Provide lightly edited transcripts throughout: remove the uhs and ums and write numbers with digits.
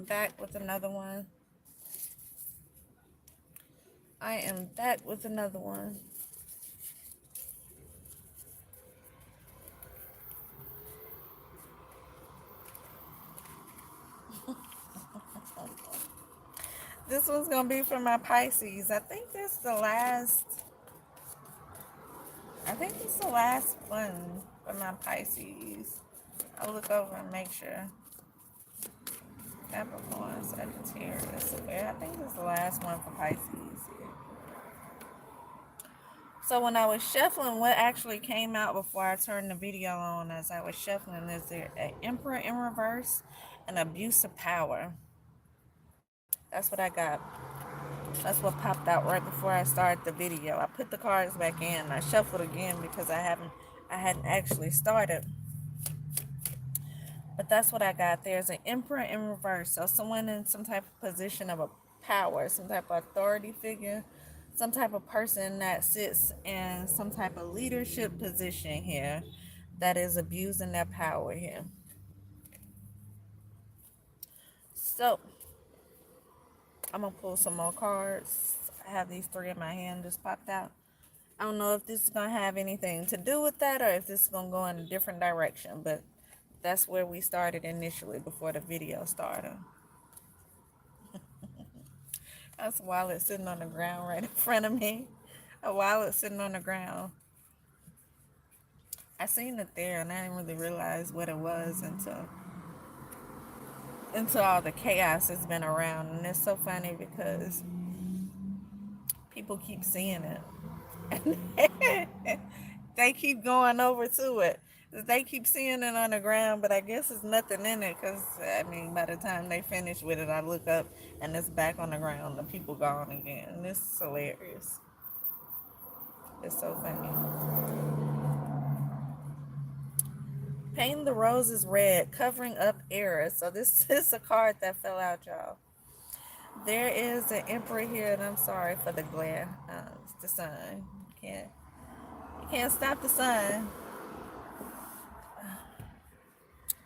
back with another one. I am back with another one. This one's gonna be for my Pisces. I think this is the last one for my Pisces. I'll look over and make sure. Capricorn, Sagittarius. Okay, I think this is the last one for Pisces here. So when I was shuffling, what actually came out before I turned the video on as I was shuffling is there an Emperor in reverse and abuse of power. That's what I got. That's what popped out right before I started the video. I put the cards back in. I shuffled again because I hadn't actually started. But that's what I got. There's an Emperor in reverse. So someone in some type of position of a power, some type of authority figure, some type of person that sits in some type of leadership position here that is abusing their power here. So I'm gonna pull some more cards. I have these three in my hand just popped out. I don't know if this is gonna have anything to do with that or if this is gonna go in a different direction, but that's where we started initially before the video started. That's a wallet sitting on the ground right in front of me. A wallet sitting on the ground. I seen it there and I didn't really realize what it was until all the chaos has been around. And it's so funny because people keep seeing it. And they keep going over to it. They keep seeing it on the ground, but I guess there's nothing in it because, I mean, by the time they finish with it, I look up and it's back on the ground. The people gone again. And it's hilarious. It's so funny. Paint the roses red, covering up errors. So this is a card that fell out, y'all. There is an emperor here, and I'm sorry for the glare. It's the sun. You can't stop the sun.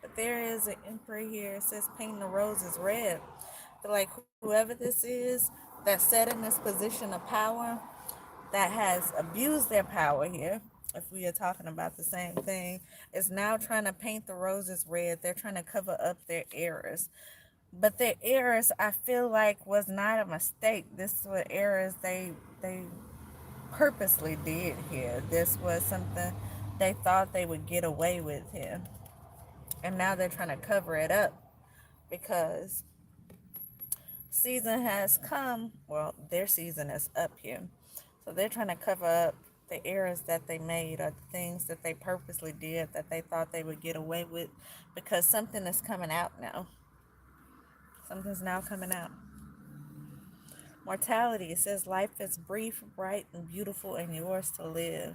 But there is an emperor here. It says paint the roses red. But like whoever this is that's set in this position of power, that has abused their power here, if we are talking about the same thing, is now trying to paint the roses red. They're trying to cover up their errors. But their errors, I feel like, was not a mistake. This was errors they purposely did here. This was something they thought they would get away with here. And now they're trying to cover it up because season has come. Well, their season is up here. So they're trying to cover up the errors that they made or the things that they purposely did that they thought they would get away with because something is coming out now. Something's now coming out. Mortality. It says life is brief, bright, and beautiful, and yours to live.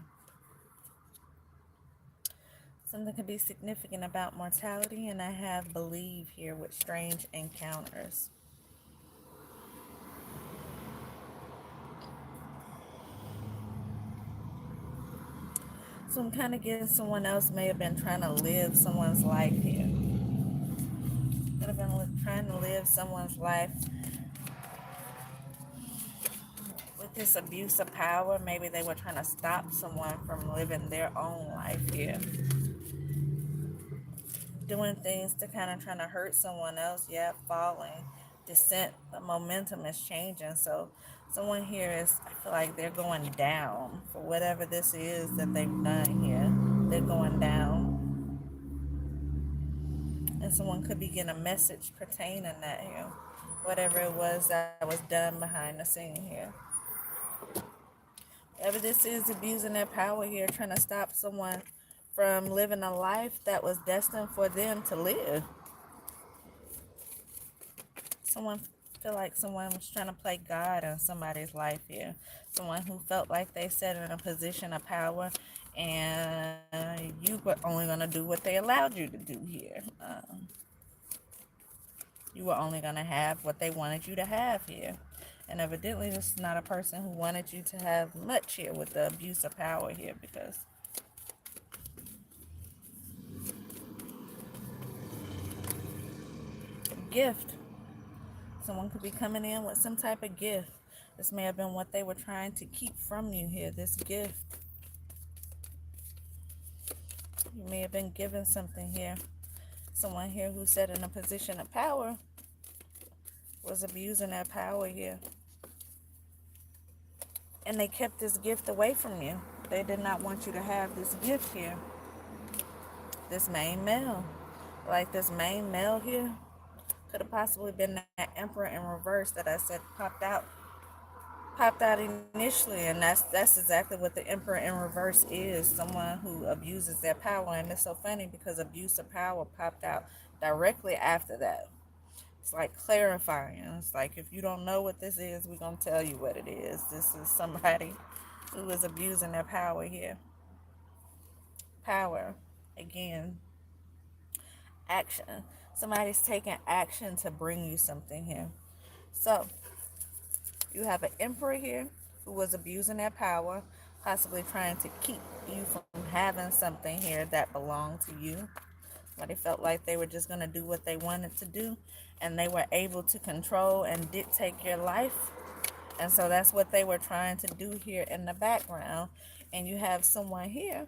Something could be significant about mortality, and I have believe here with strange encounters. So I'm kind of getting someone else may have been trying to live someone's life here. Could have been trying to live someone's life with this abuse of power. Maybe they were trying to stop someone from living their own life here. Doing things to kind of trying to hurt someone else. Yeah, falling. Descent. The momentum is changing. So someone here is, I feel like they're going down for whatever this is that they've done here. They're going down. And someone could be getting a message pertaining that here. Whatever it was that was done behind the scene here. Whatever this is, abusing their power here, trying to stop someone from living a life that was destined for them to live. Someone feel like someone was trying to play God in somebody's life here. Someone who felt like they sat in a position of power and you were only going to do what they allowed you to do here. You were only going to have what they wanted you to have here. And evidently, this is not a person who wanted you to have much here with the abuse of power here because gift. Someone could be coming in with some type of gift. This may have been what they were trying to keep from you here, this gift. You may have been given something here. Someone here who sat in a position of power was abusing that power here. And they kept this gift away from you. They did not want you to have this gift here. This main male. Like this main male here could have possibly been that emperor in reverse that I said popped out initially, and that's exactly what the emperor in reverse is. Someone who abuses their power. And it's so funny because abuse of power popped out directly after that. It's like clarifying. It's like, if you don't know what this is, we're going to tell you what it is. This is somebody who is abusing their power here. Power, again, action. Somebody's taking action to bring you something here. So, you have an emperor here who was abusing their power, possibly trying to keep you from having something here that belonged to you. But they felt like they were just going to do what they wanted to do, and they were able to control and dictate your life. And so that's what they were trying to do here in the background. And you have someone here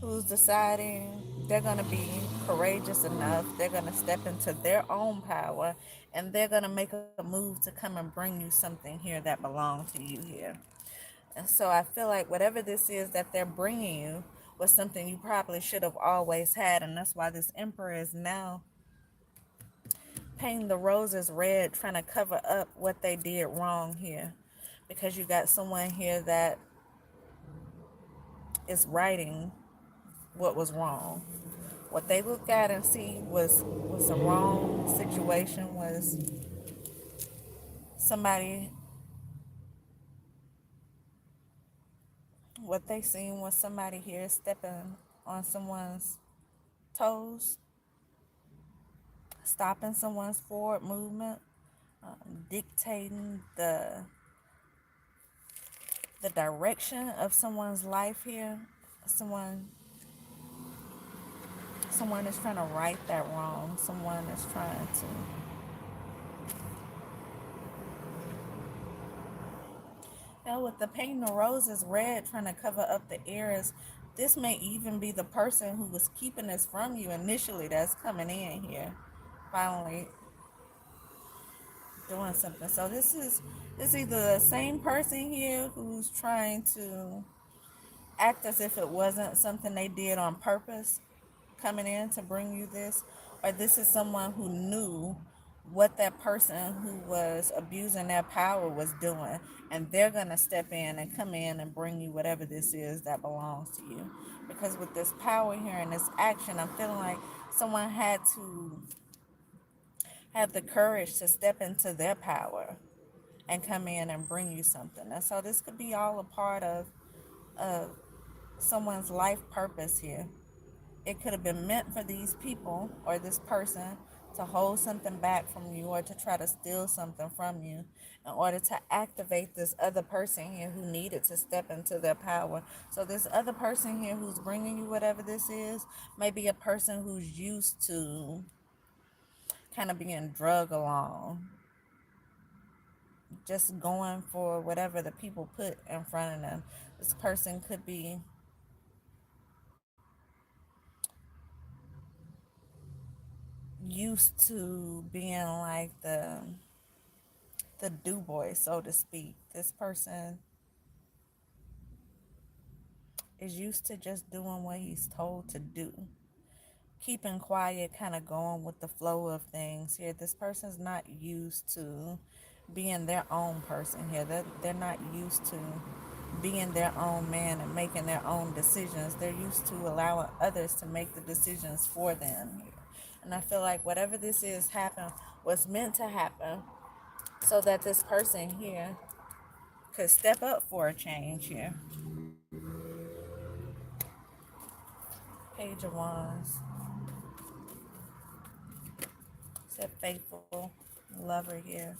who's deciding they're going to be courageous enough, they're going to step into their own power, and they're going to make a move to come and bring you something here that belongs to you here. And so I feel like whatever this is that they're bringing you was something you probably should have always had. And that's why this emperor is now painting the roses red, trying to cover up what they did wrong here. Because you got someone here that is righting what was wrong. What they looked at and see was a wrong situation, was somebody, what they seen was somebody here stepping on someone's toes, stopping someone's forward movement, dictating the direction of someone's life here. Someone is trying to right that wrong. Someone is trying to, with the painting the roses red, trying to cover up the errors. This may even be the person who was keeping this from you initially that's coming in here, finally doing something. So this is either the same person here who's trying to act as if it wasn't something they did on purpose, coming in to bring you this, or this is someone who knew what that person who was abusing their power was doing, and they're going to step in and come in and bring you whatever this is that belongs to you. Because with this power here and this action, I'm feeling like someone had to have the courage to step into their power and come in and bring you something. And so this could be all a part of someone's life purpose here. It could have been meant for these people or this person to hold something back from you or to try to steal something from you in order to activate this other person here who needed to step into their power. So this other person here who's bringing you whatever this is may be a person who's used to kind of being drug along, just going for whatever the people put in front of them. This person could be used to being like the do boy, so to speak. This person is used to just doing what he's told to do, keeping quiet, kind of going with the flow of things here. This person's not used to being their own person here. They're not used to being their own man and making their own decisions. They're used to allowing others to make the decisions for them here. And I feel like whatever this is happened was meant to happen so that this person here could step up for a change here. Page of Wands. Said faithful lover here.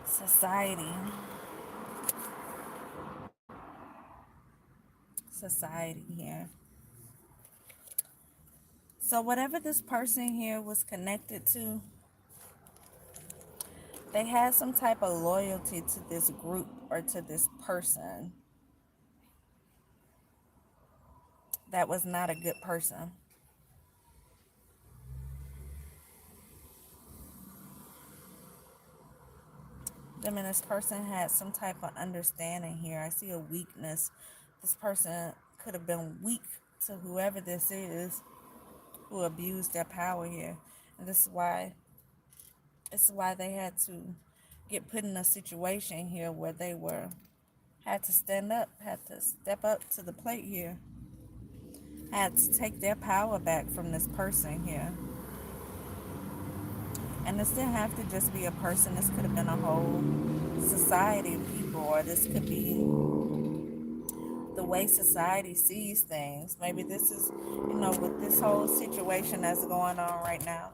Society. society here. So whatever this person here was connected to, they had some type of loyalty to this group or to this person that was not a good person. I mean, this person had some type of understanding here. I see a weakness. This person could have been weak to whoever this is who abused their power here. And this is why they had to get put in a situation here where they were had to stand up, had to step up to the plate here, had to take their power back from this person here. And this didn't have to just be a person. This could have been a whole society of people, or this could be the way society sees things. Maybe this is, with this whole situation that's going on right now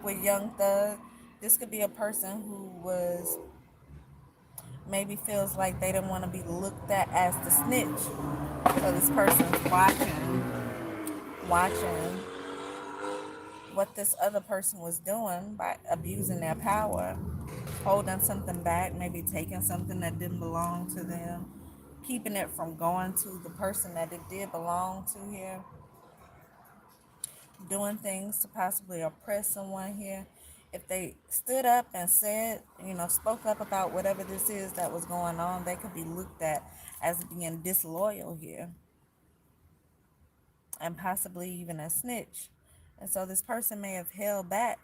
with Young Thug, this could be a person who was maybe feels like they didn't want to be looked at as the snitch. So this person's watching what this other person was doing by abusing their power, holding something back, maybe taking something that didn't belong to them, keeping it from going to the person that it did belong to here, doing things to possibly oppress someone here. If they stood up and said, spoke up about whatever this is that was going on, they could be looked at as being disloyal here and possibly even a snitch. And so this person may have held back.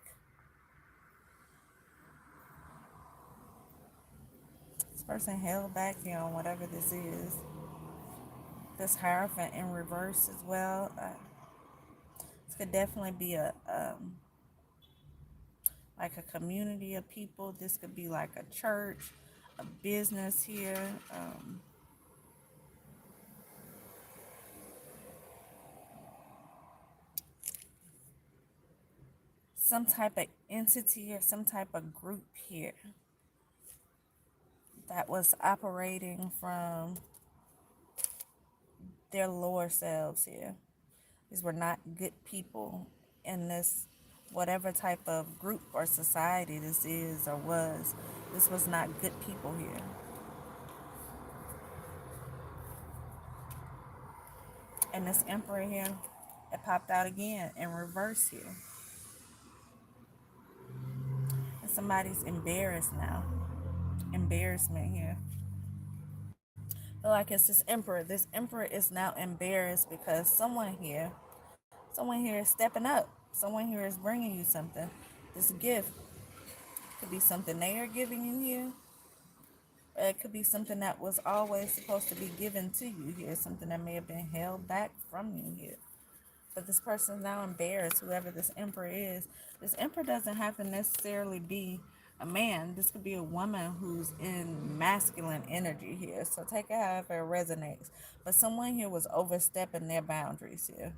This person held back here on whatever this is. This Hierophant in reverse as well. This could definitely be like a community of people. This could be like a church, a business here. Some type of entity or some type of group here that was operating from their lower selves here. These were not good people in this, whatever type of group or society this is or was. This was not good people here. And this Emperor here, it popped out again in reverse here. And somebody's embarrassed now. Embarrassment here. I feel like it's this Emperor. This Emperor is now embarrassed because someone here is stepping up. Someone here is bringing you something. This gift could be something they are giving you here. Or it could be something that was always supposed to be given to you here. Something that may have been held back from you here. But this person is now embarrassed, whoever this Emperor is. This Emperor doesn't have to necessarily be a man. This could be a woman who's in masculine energy here. So take it however it resonates. But someone here was overstepping their boundaries here.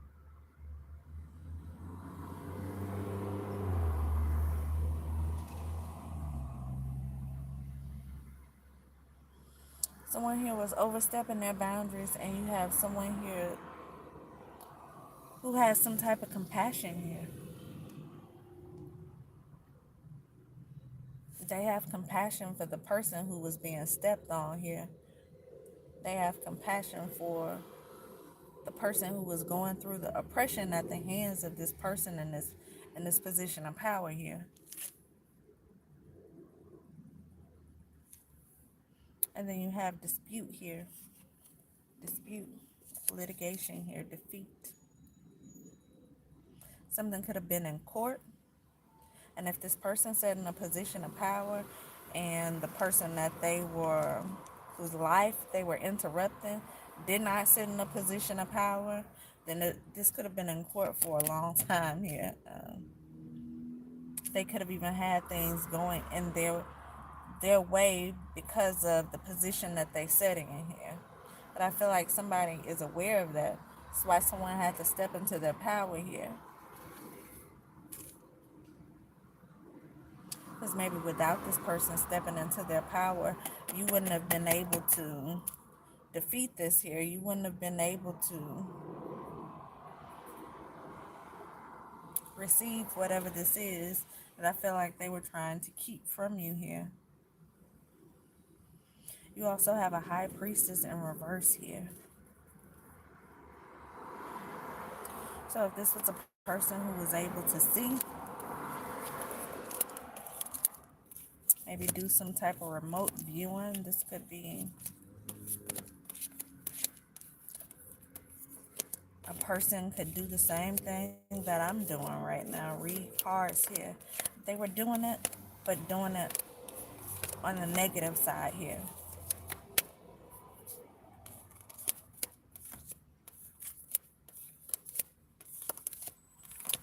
Someone here was overstepping their boundaries, and you have someone here who has some type of compassion here. They have compassion for the person who was being stepped on here. They have compassion for the person who was going through the oppression at the hands of this person in this position of power here. And then you have dispute here. Dispute, litigation here, defeat. Something could have been in court. And if this person sat in a position of power and the person whose life they were interrupting did not sit in a position of power, then this could have been in court for a long time here. They could have even had things going in their way because of the position that they sat in here. But I feel like somebody is aware of that. That's why someone had to step into their power here. Because maybe without this person stepping into their power, you wouldn't have been able to defeat this here, you wouldn't have been able to receive whatever this is that I feel like they were trying to keep from you here. You also have a high priestess in reverse here. So if this was a person who was able to see, maybe do some type of remote viewing, this could be a person could do the same thing that I'm doing right now. Read cards here. They were doing it, but doing it on the negative side here.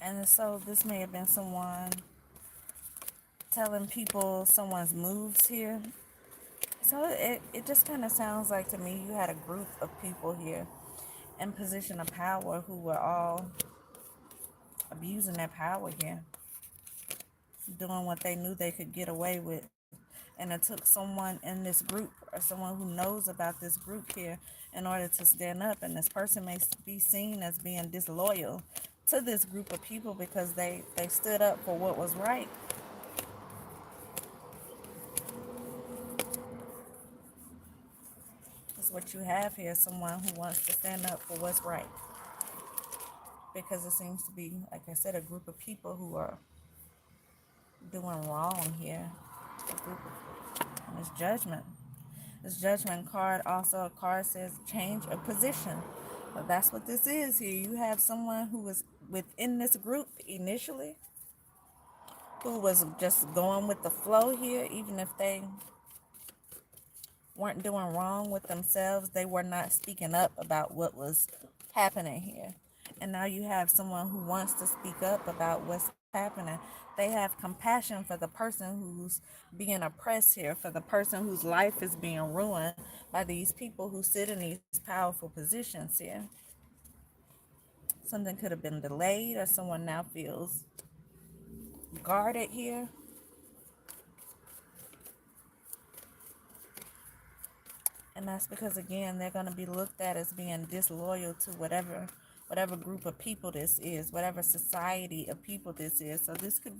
And so this may have been someone telling people someone's moves here. So it just kind of sounds like to me you had a group of people here in position of power who were all abusing their power here, doing what they knew they could get away with. And it took someone in this group or someone who knows about this group here in order to stand up. And this person may be seen as being disloyal to this group of people because they stood up for what was right. That's what you have here, someone who wants to stand up for what's right. Because it seems to be, like I said, a group of people who are doing wrong here. A group of, and it's judgment. This judgment card, also a card says change of position. But that's what this is here. You have someone who was within this group initially, who was just going with the flow here, even if they weren't doing wrong with themselves, they were not speaking up about what was happening here. And now you have someone who wants to speak up about what's happening. They have compassion for the person who's being oppressed here, for the person whose life is being ruined by these people who sit in these powerful positions here. Something could have been delayed, or someone now feels guarded here. And that's because, again, they're going to be looked at as being disloyal to whatever group of people this is, whatever society of people this is. So this could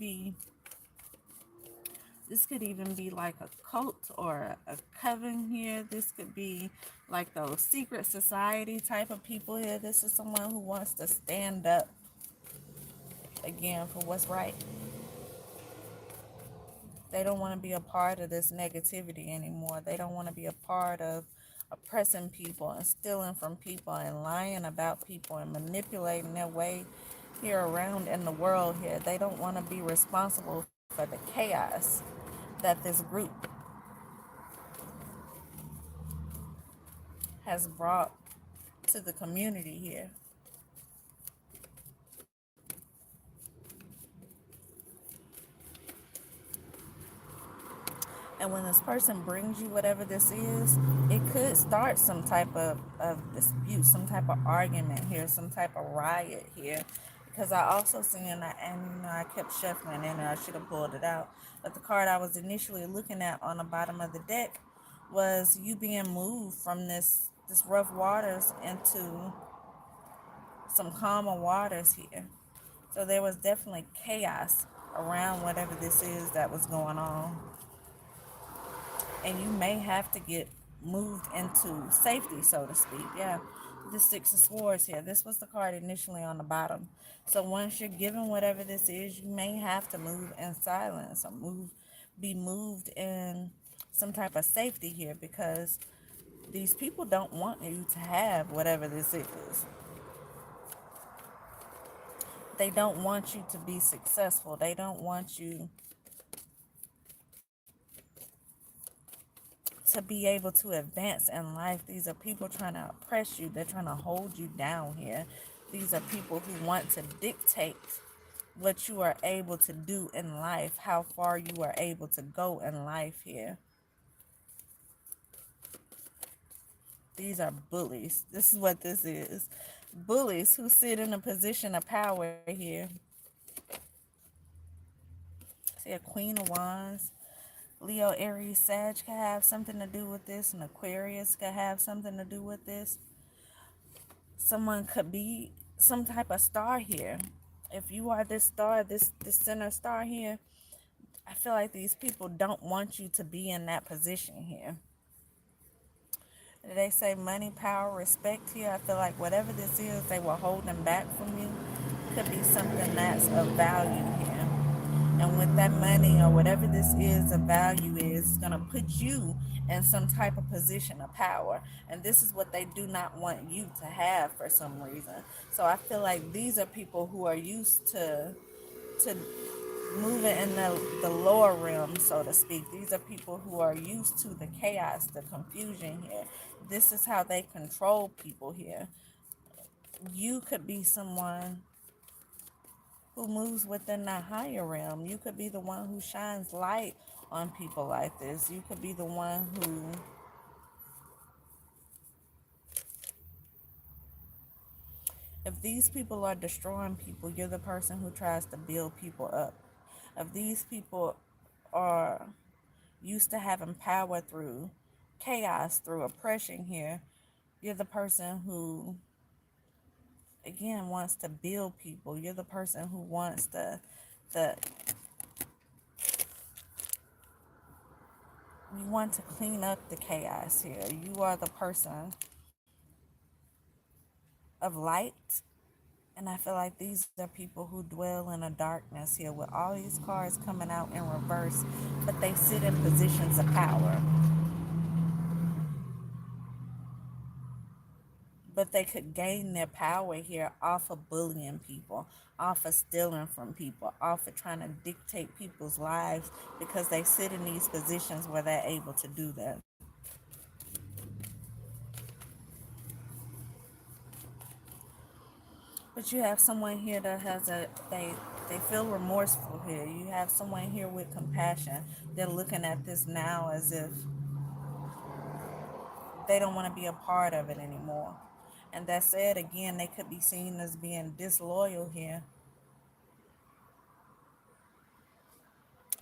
even be like a cult or a coven here. This could be like those secret society type of people here. This is someone who wants to stand up again for what's right. They don't want to be a part of this negativity anymore. They don't want to be a part of oppressing people and stealing from people and lying about people and manipulating their way here around in the world here. They don't want to be responsible for the chaos that this group has brought to the community here. And when this person brings you whatever this is, it could start some type of dispute, some type of argument here, some type of riot here. Because I also seen that, and I kept shuffling in there. I should have pulled it out. But the card I was initially looking at on the bottom of the deck was you being moved from this rough waters into some calmer waters here. So there was definitely chaos around whatever this is that was going on. And you may have to get moved into safety, so to speak. Yeah, the Six of Swords here. This was the card initially on the bottom. So once you're given whatever this is, you may have to move in silence or be moved in some type of safety here, because these people don't want you to have whatever this is. They don't want you to be successful. They don't want you to be able to advance in life. These are people trying to oppress you. They're trying to hold you down here. These are people who want to dictate what you are able to do in life, how far you are able to go in life here. These are bullies. This is what this is. Bullies who sit in a position of power here. See a Queen of Wands Leo, Aries, Sag could have something to do with this, and Aquarius could have something to do with this. Someone could be some type of star here. If you are this star, this center star here, I feel like these people don't want you to be in that position here. They say money, power, respect here. I feel like whatever this is, they were holding back from you. Could be something that's of value here. And with that money or whatever this is, the value is going to put you in some type of position of power. And this is what they do not want you to have for some reason. So I feel like these are people who are used to moving in the lower realm, so to speak. These are people who are used to the chaos, the confusion here. This is how they control people here. You could be someone who moves within that higher realm. You could be the one who shines light on people like this. You could be the one who, if these people are destroying people, you're the person who tries to build people up. If these people are used to having power through chaos, through oppression here, you're the person who, again, wants to build people. You're the person who wants the you want to clean up the chaos here. You are the person of light. And I feel like these are people who dwell in a darkness here with all these cards coming out in reverse, but they sit in positions of power. But they could gain their power here off of bullying people, off of stealing from people, off of trying to dictate people's lives because they sit in these positions where they're able to do that. But you have someone here that has they feel remorseful here. You have someone here with compassion. They're looking at this now as if they don't want to be a part of it anymore. And that said, again, they could be seen as being disloyal here.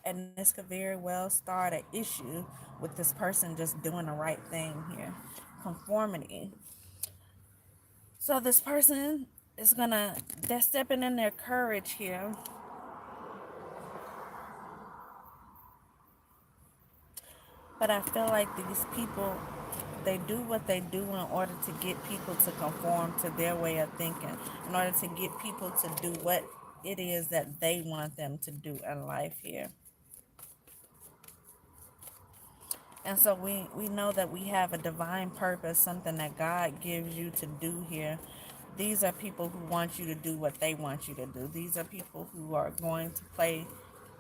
And this could very well start an issue with this person just doing the right thing here. Conformity. So this person is gonna, they're stepping in their courage here. But I feel like these people, they do what they do in order to get people to conform to their way of thinking, in order to get people to do what it is that they want them to do in life here. And so we know that we have a divine purpose, something that God gives you to do here. These are people who want you to do what they want you to do. These are people who are going to play,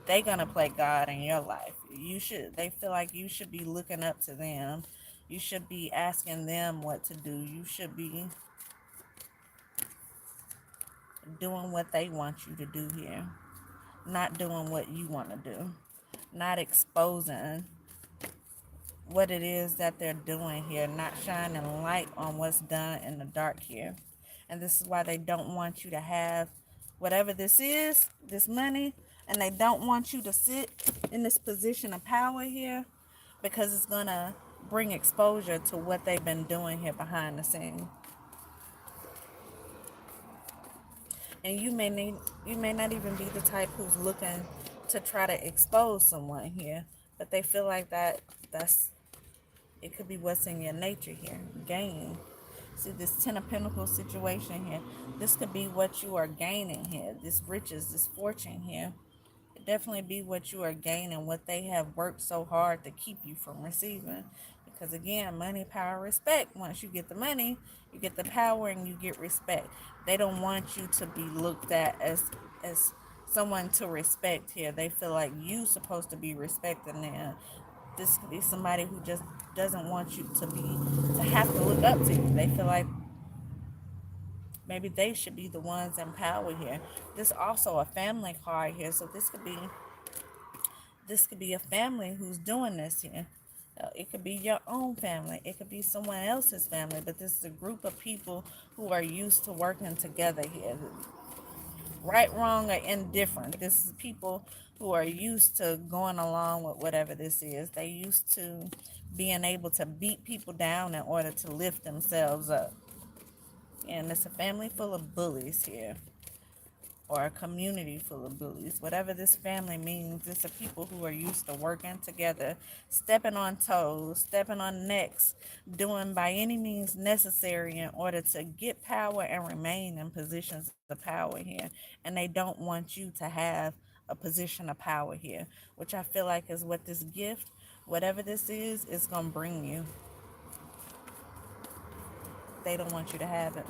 they're going to play God in your life. They feel like you should be looking up to them. You should be asking them what to do. You should be doing what they want you to do here. Not doing what you want to do. Not exposing what it is that they're doing here, not shining light on what's done in the dark here. And this is why they don't want you to have whatever this is, this money, and they don't want you to sit in this position of power here because it's going to bring exposure to what they've been doing here behind the scenes. And you may not even be the type who's looking to try to expose someone here, but they feel like that's it could be what's in your nature here. Gain. See this Ten of Pentacles situation here. This could be what you are gaining here. This riches, this fortune here. It definitely be what you are gaining, what they have worked so hard to keep you from receiving. Because again, money, power, respect. Once you get the money, you get the power and you get respect. They don't want you to be looked at as someone to respect here. They feel like you supposed to be respecting them. This could be somebody who just doesn't want you to have to look up to you. They feel like maybe they should be the ones in power here. This also a family card here, so this could be a family who's doing this here. It could be your own family. It could be someone else's family, but this is a group of people who are used to working together here. right, wrong, or indifferent. This is people who are used to going along with whatever this is. They used to being able to beat people down in order to lift themselves up. And it's a family full of bullies here, or a community full of bullies. Whatever this family means, it's a people who are used to working together, stepping on toes, stepping on necks, doing by any means necessary in order to get power and remain in positions of power here. And they don't want you to have a position of power here, which I feel like is what this gift, whatever this is going to bring you. They don't want you to have it.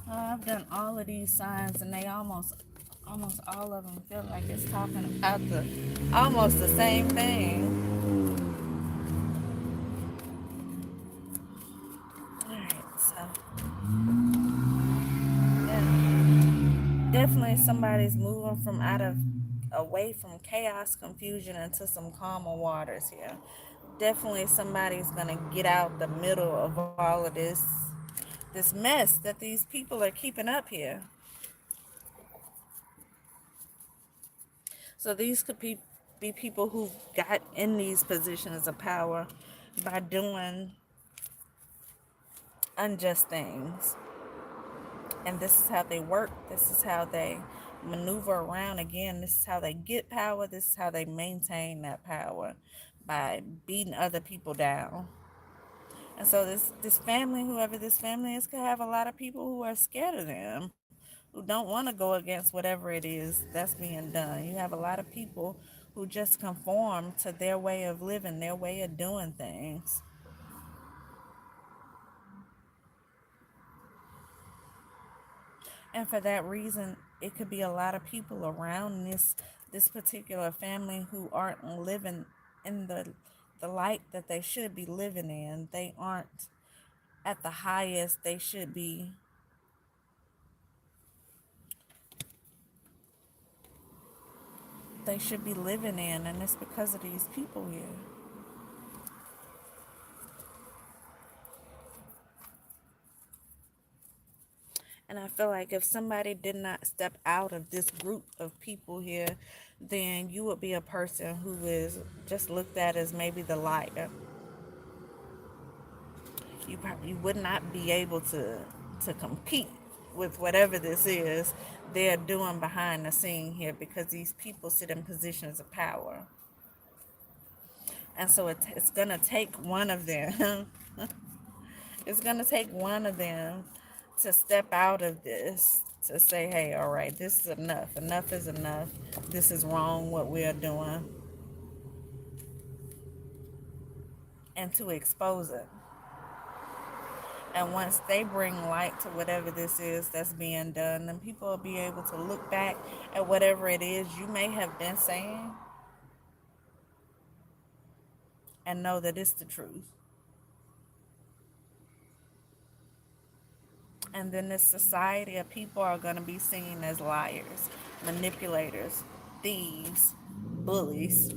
I've done all of these signs, and they almost all of them feel like it's talking about the almost the same thing. All right, so yeah, definitely somebody's moving from out of away from chaos, confusion into some calmer waters here. Definitely somebody's gonna get out the middle of all of this mess that these people are keeping up here. So these could be people who got in these positions of power by doing unjust things. And this is how they work. This is how they maneuver around. Again, this is how they get power. This is how they maintain that power, by beating other people down. And so this family, whoever this family is, could have a lot of people who are scared of them, who don't want to go against whatever it is that's being done. You have a lot of people who just conform to their way of living, their way of doing things. And for that reason, it could be a lot of people around this particular family who aren't living in the light that they should be living in. They aren't at the highest they should be living in, and it's because of these people here. And I feel like if somebody did not step out of this group of people here, then you would be a person who is just looked at as maybe the liar. You would not be able to compete with whatever this is they're doing behind the scene here, because these people sit in positions of power. And so it's gonna take one of them. It's gonna take one of them to step out of this, to say, hey, all right, this is enough. Enough is enough. This is wrong what we are doing, and to expose it. And once they bring light to whatever this is that's being done, then people will be able to look back at whatever it is you may have been saying and know that it's the truth. And then this society of people are going to be seen as liars, manipulators, thieves, bullies,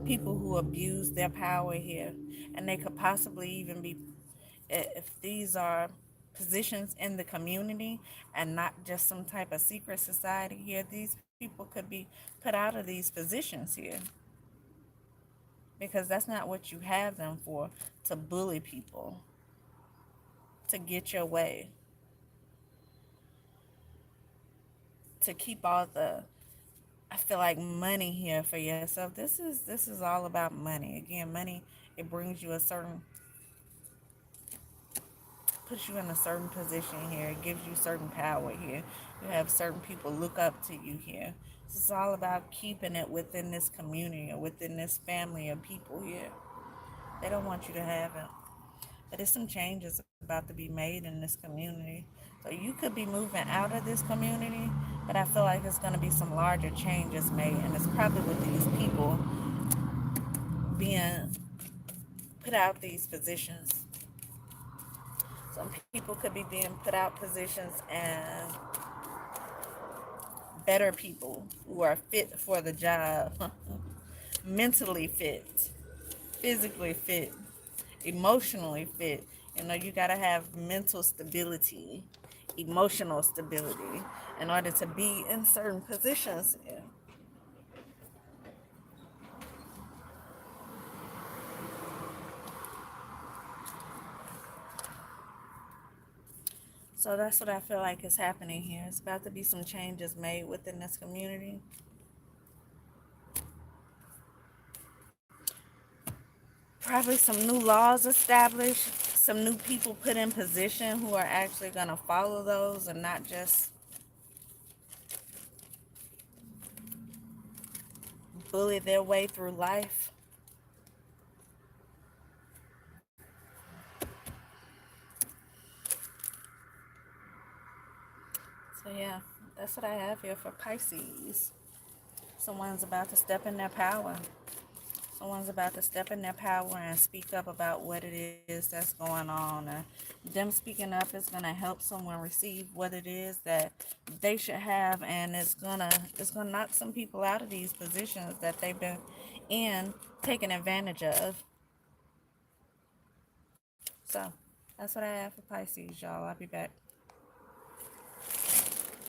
people who abuse their power here. And they could possibly even be, if these are positions in the community and not just some type of secret society here, these people could be put out of these positions here, because that's not what you have them for, to bully people, to get your way, to keep all the, I feel like, money here for yourself. This is all about money. Again, money, it brings you a certain, puts you in a certain position here. It gives you certain power here. You have certain people look up to you here. This is all about keeping it within this community or within this family of people here. They don't want you to have it. But there's some changes about to be made in this community. So you could be moving out of this community, but I feel like it's going to be some larger changes made. And it's probably with these people being put out these positions. Some people could be being put out positions, and better people who are fit for the job, mentally fit, physically fit, emotionally fit. You know, you got to have mental stability, emotional stability in order to be in certain positions. Yeah. So that's what I feel like is happening here. It's about to be some changes made within this community. Probably some new laws established, some new people put in position who are actually going to follow those and not just bully their way through life. So, yeah, that's what I have here for Pisces. Someone's about to step in their power. Someone's about to step in their power and speak up about what it is that's going on. And them speaking up is going to help someone receive what it is that they should have, and it's gonna knock some people out of these positions that they've been in, taken advantage of. So that's what I have for Pisces, y'all. I'll be back.